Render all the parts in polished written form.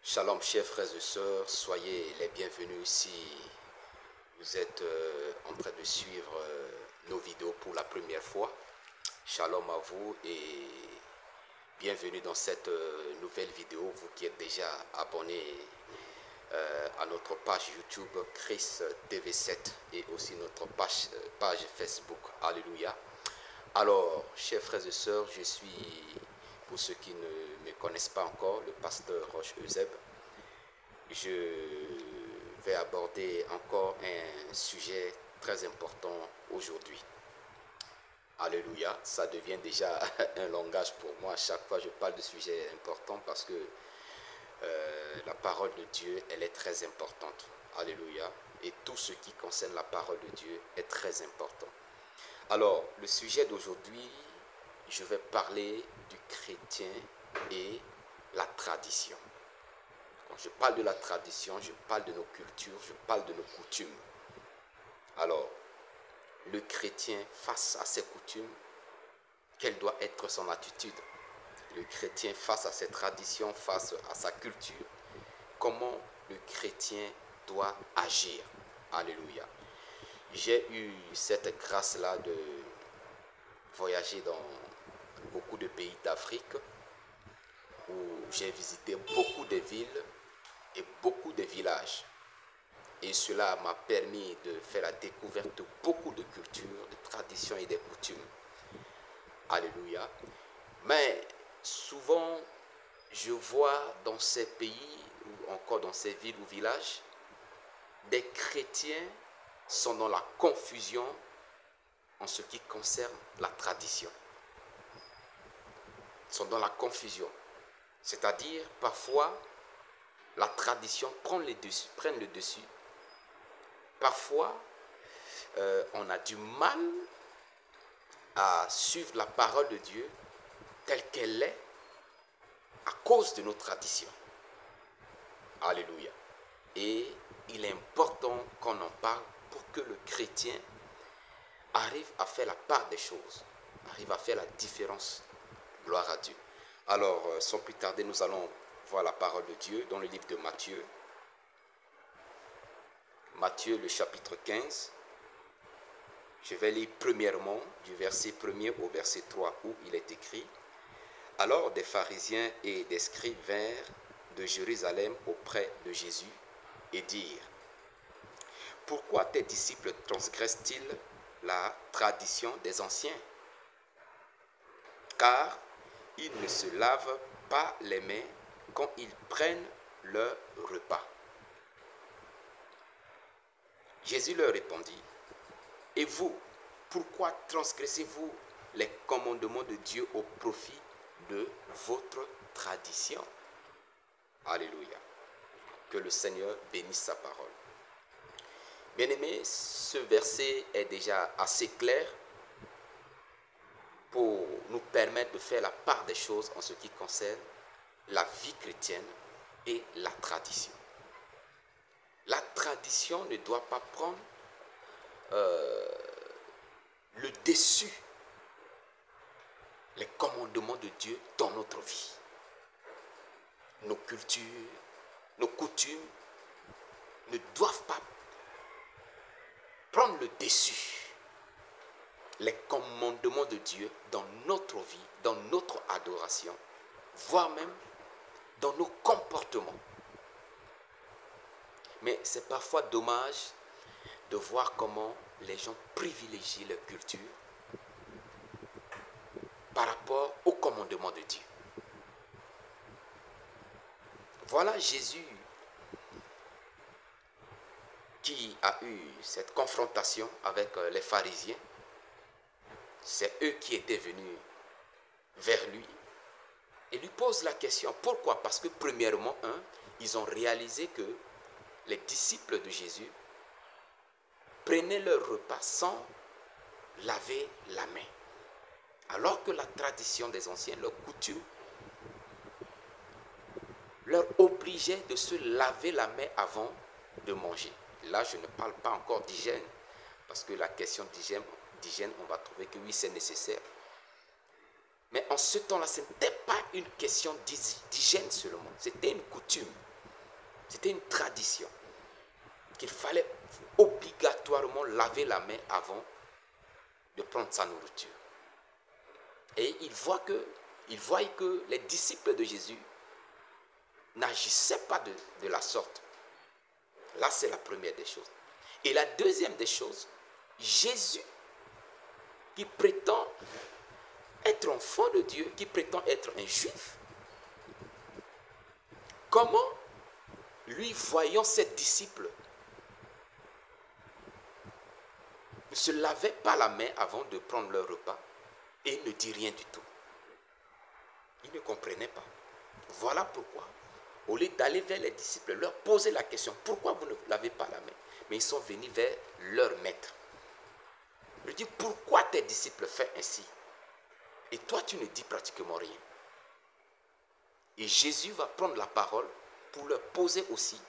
Shalom, chers frères et sœurs, soyez les bienvenus si vous êtes en train de suivre nos vidéos pour la première fois. Shalom à vous et bienvenue dans cette nouvelle vidéo, vous qui êtes déjà abonnés à notre page YouTube Chris TV7 et aussi notre page Facebook. Alléluia. Alors, chers frères et sœurs, je suis, pour ceux qui ne me connaissent pas encore, le pasteur Roche Euseb. Je vais aborder encore un sujet très important aujourd'hui. Alléluia, ça devient déjà un langage pour moi. À chaque fois, je parle de sujets importants parce que la parole de Dieu, elle est très importante. Alléluia. Et tout ce qui concerne la parole de Dieu est très important. Alors, le sujet d'aujourd'hui, je vais parler du chrétien et la tradition. Quand je parle de la tradition, je parle de nos cultures, je parle de nos coutumes. Alors, le chrétien, face à ses coutumes, quelle doit être son attitude? Le chrétien face à ses traditions, face à sa culture, comment le chrétien doit agir? Alléluia. J'ai eu cette grâce-là de voyager dans beaucoup de pays d'Afrique où j'ai visité beaucoup de villes et beaucoup de villages. Et cela m'a permis de faire la découverte de beaucoup de cultures, de traditions et de coutumes. Alléluia. Mais souvent, je vois dans ces pays ou encore dans ces villes ou villages, des chrétiens sont dans la confusion en ce qui concerne la tradition. Ils sont dans la confusion. C'est-à-dire, parfois, la tradition prend le dessus. Parfois, on a du mal à suivre la parole de Dieu telle qu'elle est à cause de nos traditions. Alléluia. Et il est important qu'on en parle pour que le chrétien arrive à faire la part des choses, arrive à faire la différence. Gloire à Dieu. Alors, sans plus tarder, nous allons voir la parole de Dieu dans le livre de Matthieu. Matthieu, le chapitre 15. Je vais lire premièrement du verset 1er au verset 3 où il est écrit: Alors des pharisiens et des scribes vinrent de Jérusalem auprès de Jésus et dirent: Pourquoi tes disciples transgressent-ils la tradition des anciens? Car ils ne se lavent pas les mains quand ils prennent leur repas. Jésus leur répondit: Et vous, pourquoi transgressez-vous les commandements de Dieu au profit de votre tradition? Alléluia. Que le Seigneur bénisse sa parole. Bien-aimés, ce verset est déjà assez clair pour nous permettre de faire la part des choses en ce qui concerne la vie chrétienne et la tradition. La tradition ne doit pas prendre le dessus, les commandements de Dieu dans notre vie. Nos cultures, nos coutumes ne doivent pas prendre le dessus. Les commandements de Dieu dans notre vie, dans notre adoration, voire même dans nos comportements. Mais c'est parfois dommage de voir comment les gens privilégient leur culture par rapport aux commandements de Dieu. Voilà Jésus qui a eu cette confrontation avec les pharisiens. C'est eux qui étaient venus vers lui et lui posent la question. Pourquoi? Parce que premièrement, ils ont réalisé que les disciples de Jésus prenaient leur repas sans laver la main. Alors que la tradition des anciens, leur coutume, leur obligeait de se laver la main avant de manger. Là, je ne parle pas encore d'hygiène, parce que la question d'hygiène, on va trouver que oui, c'est nécessaire. Mais en ce temps-là, ce n'était pas une question d'hygiène seulement, c'était une coutume. C'était une tradition qu'il fallait obligatoirement laver la main avant de prendre sa nourriture. Et il voit que les disciples de Jésus n'agissaient pas de la sorte. Là, c'est la première des choses. Et la deuxième des choses, Jésus, qui prétend être enfant de Dieu, qui prétend être un juif, comment, lui, voyant ses disciples, ne se lavait pas la main avant de prendre leur repas et ne dit rien du tout. Il ne comprenait pas. Voilà pourquoi, au lieu d'aller vers les disciples, leur poser la question, pourquoi vous ne lavez pas la main? Mais ils sont venus vers leur maître. Il dit, pourquoi tes disciples font ainsi? Et toi, tu ne dis pratiquement rien. Et Jésus va prendre la parole pour leur poser aussi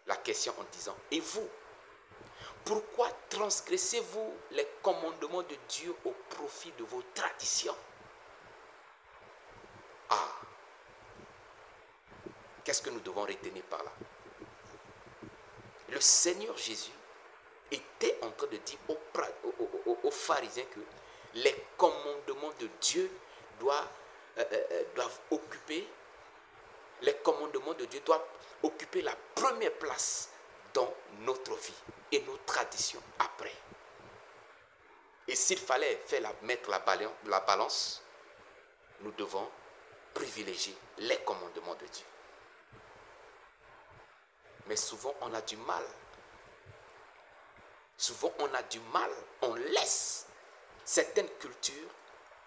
la question en disant, et vous, pourquoi transgressez-vous les commandements de Dieu au profit de vos traditions? Ah, qu'est-ce que nous devons retenir par là? Le Seigneur Jésus était en train de dire aux pharisiens que les commandements de Dieu doivent occuper, les commandements de Dieu doivent occuper la première place dans notre vie et nos traditions après. Et s'il fallait mettre la balance, nous devons privilégier les commandements de Dieu. Mais souvent on a du mal. Souvent on a du mal. On laisse certaines cultures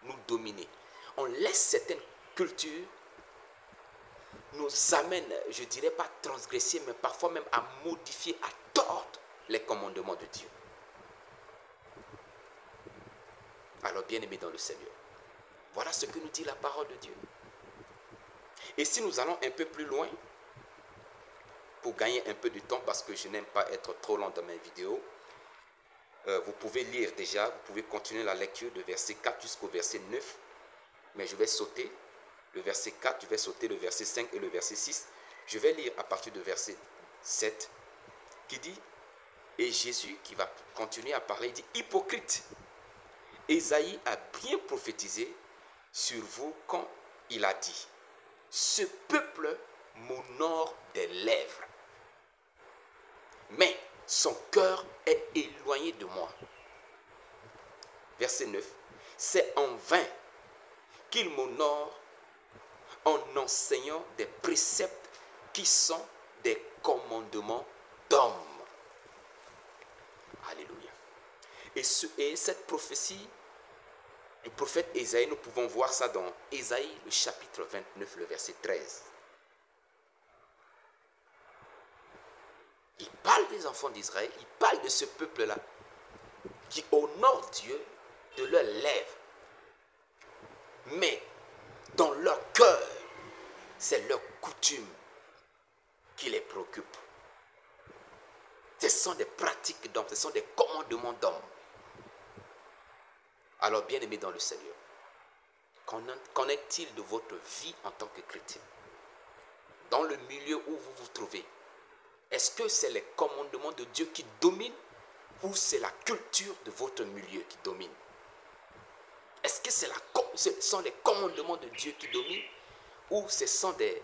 nous dominer. On laisse certaines cultures nous amène, je ne dirais pas transgresser, mais parfois même à modifier, à tordre les commandements de Dieu. Alors, bien-aimés dans le Seigneur, voilà ce que nous dit la parole de Dieu. Et si nous allons un peu plus loin, pour gagner un peu de temps, parce que je n'aime pas être trop long dans mes vidéos, vous pouvez lire déjà, vous pouvez continuer la lecture de verset 4 jusqu'au verset 9, mais je vais sauter le verset 4, je vais sauter le verset 5 et le verset 6. Je vais lire à partir du verset 7 qui dit, et Jésus qui va continuer à parler, il dit, hypocrite, Ésaïe a bien prophétisé sur vous quand il a dit, ce peuple m'honore des lèvres, mais son cœur est éloigné de moi. Verset 9, c'est en vain qu'il m'honore en enseignant des préceptes qui sont des commandements d'hommes. Alléluia. Et cette prophétie du prophète Ésaïe, nous pouvons voir ça dans Ésaïe, le chapitre 29, le verset 13. Il parle des enfants d'Israël, il parle de ce peuple-là qui honore Dieu de leurs lèvres. Mais dans leur cœur, c'est leur coutume qui les préoccupe. Ce sont des pratiques d'hommes, ce sont des commandements d'hommes. Alors, bien-aimés dans le Seigneur, qu'en est-il de votre vie en tant que chrétien? Dans le milieu où vous vous trouvez, est-ce que c'est les commandements de Dieu qui dominent ou c'est la culture de votre milieu qui domine? Est-ce que ce sont les commandements de Dieu qui dominent ou ce sont des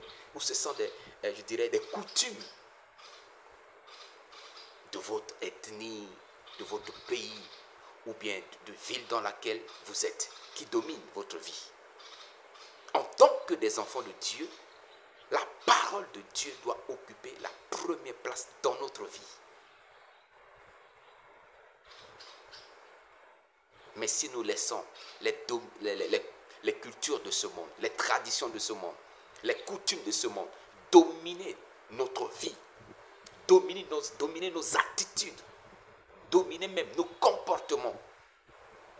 coutumes de votre ethnie, de votre pays ou bien de ville dans laquelle vous êtes qui dominent votre vie? En tant que des enfants de Dieu, la parole de Dieu doit occuper la première place dans notre vie. Mais si nous laissons les cultures de ce monde, les traditions de ce monde, les coutumes de ce monde dominer notre vie, dominer nos attitudes, dominer même nos comportements,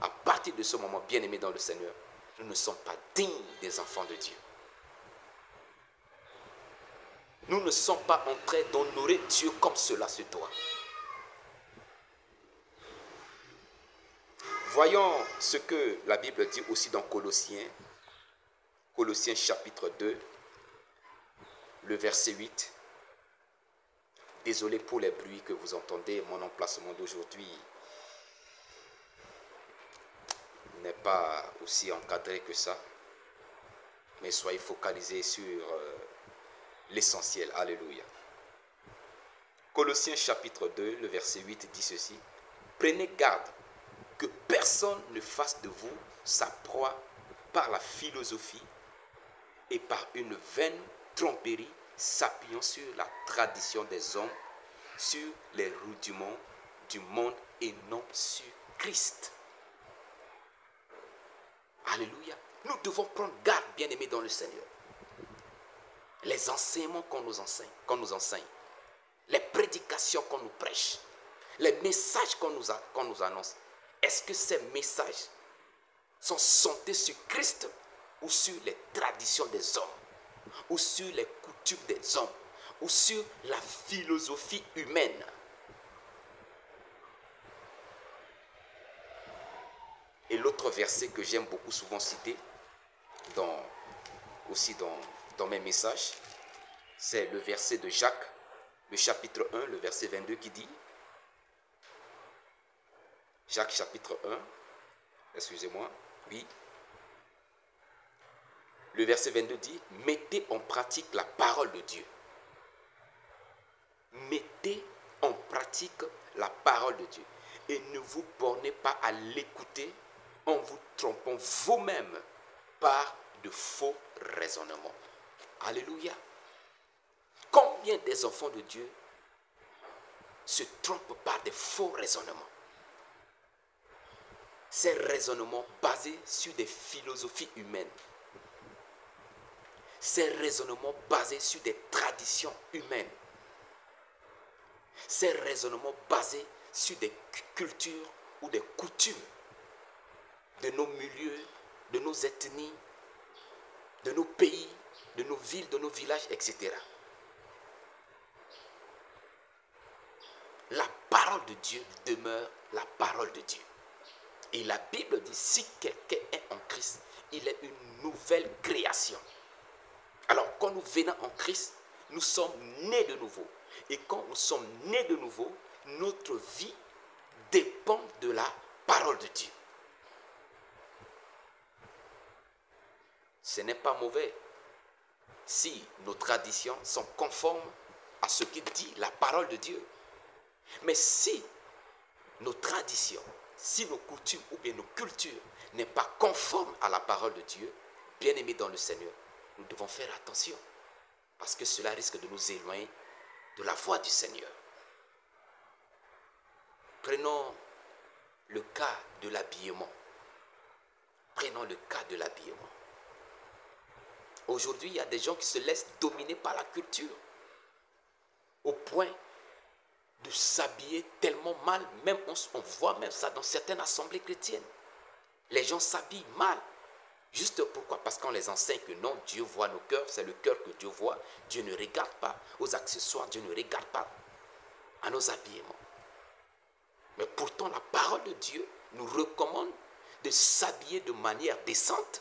à partir de ce moment, bien-aimés dans le Seigneur, nous ne sommes pas dignes des enfants de Dieu. Nous ne sommes pas en train d'honorer Dieu comme cela se doit. Voyons ce que la Bible dit aussi dans Colossiens chapitre 2, le verset 8. Désolé pour les bruits que vous entendez. Mon emplacement d'aujourd'hui n'est pas aussi encadré que ça. Mais soyez focalisés sur l'essentiel. Alléluia. Colossiens chapitre 2, le verset 8 dit ceci. Prenez garde que personne ne fasse de vous sa proie par la philosophie et par une vaine tromperie s'appuyant sur la tradition des hommes, sur les rudiments du monde et non sur Christ. Alléluia. Nous devons prendre garde, bien-aimés dans le Seigneur. Les enseignements qu'on nous enseigne, les prédications qu'on nous prêche, les messages qu'on nous annonce, est-ce que ces messages sont centrés sur Christ ou sur les traditions des hommes, ou sur les coutumes des hommes, ou sur la philosophie humaine? Et l'autre verset que j'aime beaucoup souvent citer, aussi dans mes messages, c'est le verset de Jacques, le chapitre 1, le verset 22 qui dit, Jacques chapitre 1, excusez-moi, oui, le verset 22 dit, mettez en pratique la parole de Dieu. Mettez en pratique la parole de Dieu. Et ne vous bornez pas à l'écouter en vous trompant vous-même par de faux raisonnements. Alléluia. Combien des enfants de Dieu se trompent par des faux raisonnements? Ces raisonnements basés sur des philosophies humaines. Ces raisonnements basés sur des traditions humaines. Ces raisonnements basés sur des cultures ou des coutumes de nos milieux, de nos ethnies, de nos pays, de nos villes, de nos villages, etc. La parole de Dieu demeure la parole de Dieu. Et la Bible dit, si quelqu'un est en Christ, il est une nouvelle création. Alors, quand nous venons en Christ, nous sommes nés de nouveau. Et quand nous sommes nés de nouveau, notre vie dépend de la parole de Dieu. Ce n'est pas mauvais si nos traditions sont conformes à ce que dit la parole de Dieu. Mais si nos traditions, si nos coutumes ou bien nos cultures n'est pas conformes à la parole de Dieu, bien-aimés dans le Seigneur, nous devons faire attention parce que cela risque de nous éloigner de la voie du Seigneur. Prenons le cas de l'habillement. Prenons le cas de l'habillement. Aujourd'hui, il y a des gens qui se laissent dominer par la culture au point de s'habiller tellement mal, même on voit même ça dans certaines assemblées chrétiennes. Les gens s'habillent mal. Juste pourquoi? Parce qu'on les enseigne que non, Dieu voit nos cœurs, c'est le cœur que Dieu voit. Dieu ne regarde pas aux accessoires, Dieu ne regarde pas à nos habillements. Mais pourtant, la parole de Dieu nous recommande de s'habiller de manière décente.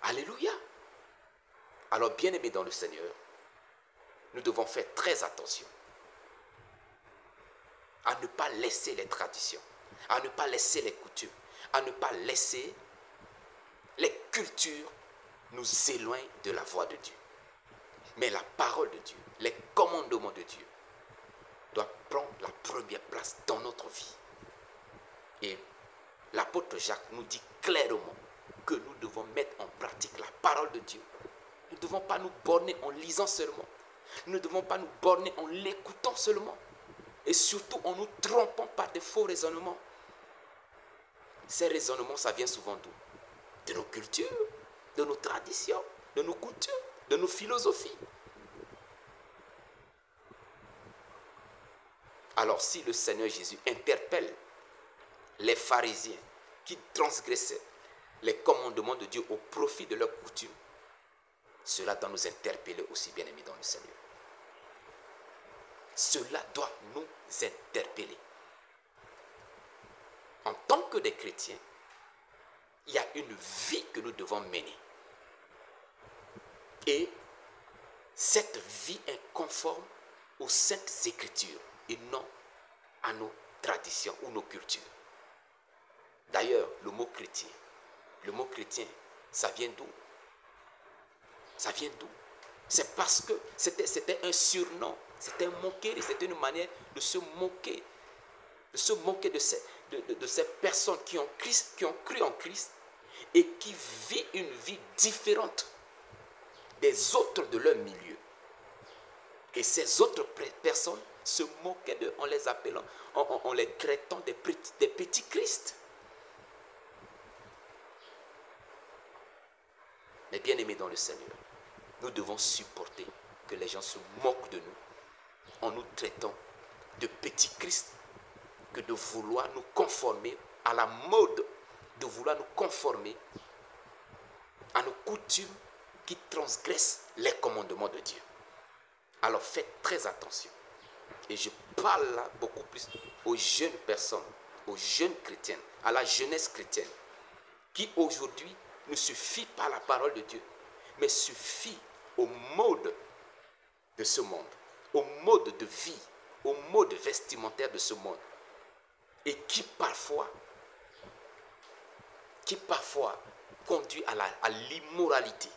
Alléluia. Alors, bien-aimés dans le Seigneur, nous devons faire très attention à ne pas laisser les traditions, à ne pas laisser les coutumes, à ne pas laisser les cultures nous éloignent de la voie de Dieu. Mais la parole de Dieu, les commandements de Dieu doivent prendre la première place dans notre vie. Et l'apôtre Jacques nous dit clairement que nous devons mettre en pratique la parole de Dieu. Nous ne devons pas nous borner en lisant seulement. Nous ne devons pas nous borner en l'écoutant seulement. Et surtout en nous trompant par des faux raisonnements. Ces raisonnements, ça vient souvent d'où? De nos cultures, de nos traditions, de nos coutumes, de nos philosophies. Alors si le Seigneur Jésus interpelle les pharisiens qui transgressaient les commandements de Dieu au profit de leurs coutumes, cela doit nous interpeller aussi, bien-aimés dans le Seigneur. Cela doit nous interpeller. En tant que des chrétiens, il y a une vie que nous devons mener. Et cette vie est conforme aux saintes écritures et non à nos traditions ou nos cultures. D'ailleurs, le mot chrétien, ça vient d'où? Ça vient d'où? C'est parce que c'était un surnom, c'était un moquerie, c'était une manière de se moquer de ces personnes qui ont cru en Christ et qui vivent une vie différente des autres de leur milieu. Et ces autres personnes se moquaient d'eux en les appelant, en les traitant des petits Christ. Mais bien aimés dans le Seigneur, nous devons supporter que les gens se moquent de nous en nous traitant de petits Christ, que de vouloir nous conformer à la mode, de vouloir nous conformer à nos coutumes qui transgressent les commandements de Dieu. Alors faites très attention. Et je parle là beaucoup plus aux jeunes personnes, aux jeunes chrétiennes, à la jeunesse chrétienne, qui aujourd'hui ne se fie pas à la parole de Dieu, mais se fie au mode de ce monde, au mode de vie, au mode vestimentaire de ce monde, et qui parfois conduit à l'immoralité,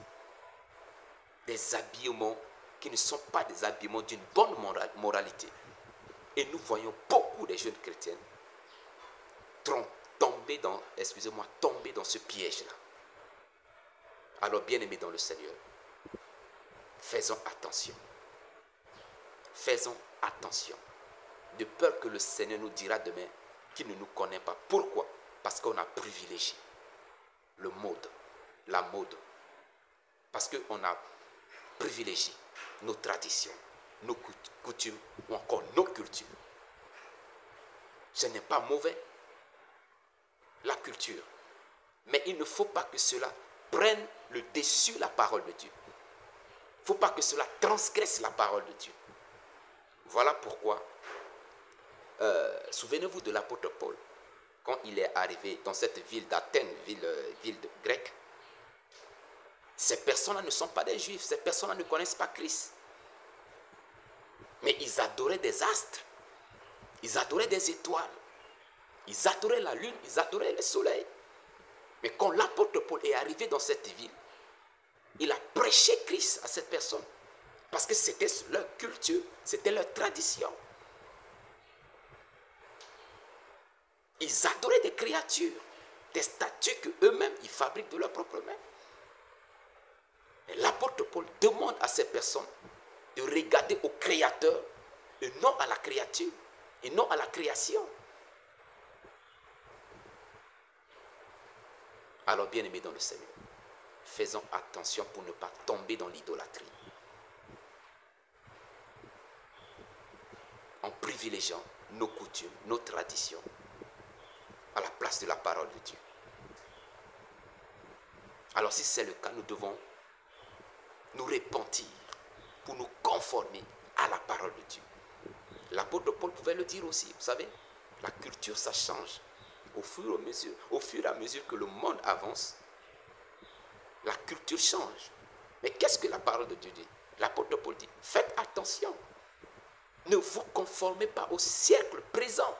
des habillements qui ne sont pas des habillements d'une bonne moralité. Et nous voyons beaucoup de jeunes chrétiennes tomber dans ce piège-là. Alors, bien-aimés dans le Seigneur, faisons attention. Faisons attention. De peur que le Seigneur nous dira demain qu'il ne nous connaît pas. Pourquoi? Parce qu'on a privilégié le mode, la mode. Parce qu'on a privilégié nos traditions, nos coutumes ou encore nos cultures. Ce n'est pas mauvais, la culture. Mais il ne faut pas que cela prenne le dessus de la parole de Dieu. Il ne faut pas que cela transgresse la parole de Dieu. Voilà pourquoi, souvenez-vous de l'apôtre Paul, quand il est arrivé dans cette ville d'Athènes, ville grecque. Ces personnes-là ne sont pas des juifs, ces personnes-là ne connaissent pas Christ. Mais ils adoraient des astres, ils adoraient des étoiles, ils adoraient la lune, ils adoraient le soleil. Mais quand l'apôtre Paul est arrivé dans cette ville, il a prêché Christ à cette personne. Parce que c'était leur culture, c'était leur tradition. Ils adoraient des créatures, des statues qu'eux-mêmes, ils fabriquent de leurs propres mains. Et l'apôtre Paul demande à ces personnes de regarder au Créateur et non à la créature, et non à la création. Alors, bien-aimés dans le Seigneur, faisons attention pour ne pas tomber dans l'idolâtrie. En privilégiant nos coutumes, nos traditions, à la place de la parole de Dieu. Alors si c'est le cas, nous devons nous repentir pour nous conformer à la parole de Dieu. L'apôtre Paul pouvait le dire aussi, vous savez, la culture ça change. Au fur et à mesure que le monde avance, la culture change. Mais qu'est-ce que la parole de Dieu dit? L'apôtre Paul dit, faites attention. Ne vous conformez pas au siècle présent.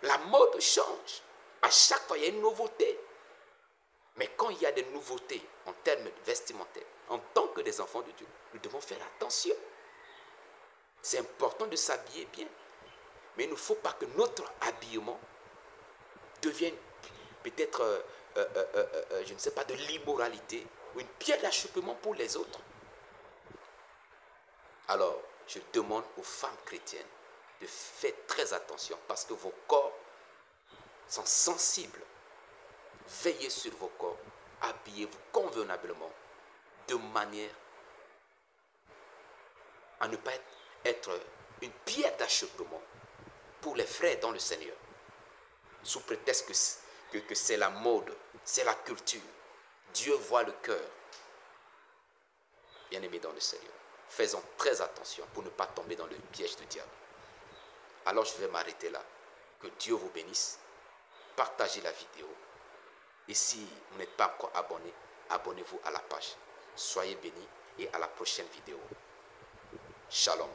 La mode change. À chaque fois, il y a une nouveauté. Mais quand il y a des nouveautés en termes vestimentaires, en tant que des enfants de Dieu, nous devons faire attention. C'est important de s'habiller bien. Mais il ne faut pas que notre habillement devienne peut-être, je ne sais pas, de l'immoralité ou une pierre d'achoppement pour les autres. Alors, je demande aux femmes chrétiennes de faire très attention parce que vos corps sont sensibles. Veillez sur vos corps, habillez-vous convenablement de manière à ne pas être une pierre d'achoppement pour les frères dans le Seigneur, sous prétexte que c'est la mode, c'est la culture. Dieu voit le cœur. Bien-aimés dans le Seigneur, faisons très attention pour ne pas tomber dans le piège du diable. Alors je vais m'arrêter là. Que Dieu vous bénisse. Partagez la vidéo. Et si vous n'êtes pas encore abonné, abonnez-vous à la page. Soyez bénis et à la prochaine vidéo. Shalom.